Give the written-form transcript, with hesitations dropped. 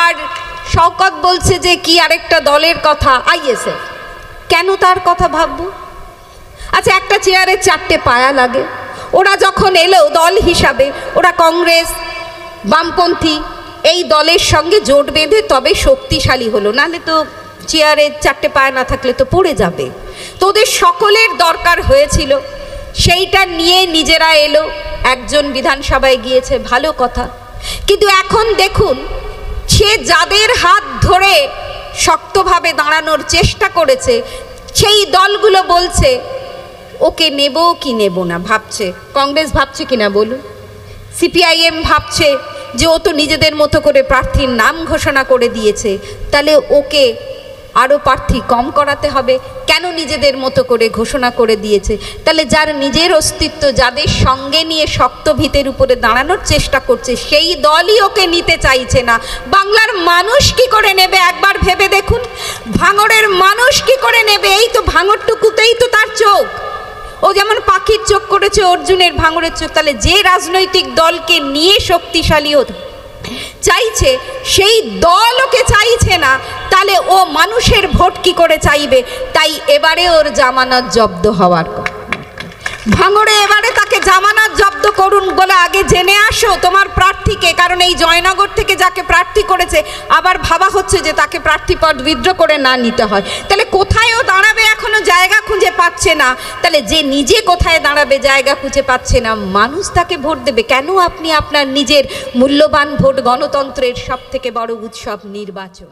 আর শওকত বলছে যে কি আরেকটা দলের কথা, আইএসএফ। কেন তার কথা ভাববো? আচ্ছা, একটা চেয়ারে 4টে পায়া লাগে। ওরা যখন এলো দল হিসাবে, ওরা কংগ্রেস, বামপন্থী এই দলের সঙ্গে জোট বেঁধে তবে শক্তিশালী হলো, নাহলে তো চেয়ারে 4টে পায়া না থাকলে তো পড়ে যাবে। তো ওদের সকলের দরকার হয়েছিল, সেইটা নিয়ে নিজেরা এলো, একজন বিধানসভায় গিয়েছে, ভালো কথা। কিন্তু এখন দেখুন, সে যাদের হাত ধরে শক্তভাবে দাঁড়ানোর চেষ্টা করেছে, সেই দলগুলো বলছে ওকে নেব কি নেব না, ভাবছে। কংগ্রেস ভাবছে কিনা বলুন? সিপিআইএম ভাবছে যে ও তো নিজেদের মতো করে প্রার্থীর নাম ঘোষণা করে দিয়েছে, তাহলে ওকে আরও প্রার্থী কম করাতে হবে। কেন নিজেদের মতো করে ঘোষণা করে দিয়েছে? তাহলে যার নিজের অস্তিত্ব, যাদের সঙ্গে নিয়ে শক্ত ভিতের উপরে দাঁড়ানোর চেষ্টা করছে, সেই দলই ওকে নিতে চাইছে না। বাংলার মানুষ কি করে নেবে একবার ভেবে দেখুন। ভাঙড়ের মানুষ কি করে নেবে? এই তো ভাঙড়টুকুতেই তো তার চোখ। ও যেমন পাখির চোখ করেছে অর্জুনের, ভাঙড়ের চোখ। তাহলে যে রাজনৈতিক দলকে নিয়ে শক্তিশালী হতে চাইছে, সেই দল ওকে চাইছে না, তাহলে ও মানুষের ভোট কি করে চাইবে? তাই এবারে ওর জামানত জব্দ হওয়ার কথা। ভাঙড়ে এবারে তাকে জামানত জব্দ করুন বলে আগে জেনে আসো তোমার প্রার্থীকে, কারণ এই জয়নগর থেকে যাকে প্রার্থী করেছে আবার ভাবা হচ্ছে যে তাকে প্রার্থীপদ উইথড্র করে না নিতে হয়। তাহলে কোথায়ও দাঁড়াবে এখনো জায়গা খুঁজে পাচ্ছে না। তাহলে যে নিজে কোথায় দাঁড়াবে জায়গা খুঁজে পাচ্ছে না, মানুষ তাকে ভোট দেবে কেন? আপনি আপনার নিজের মূল্যবান ভোট, গণতন্ত্রের সবথেকে বড় উৎসব নির্বাচন।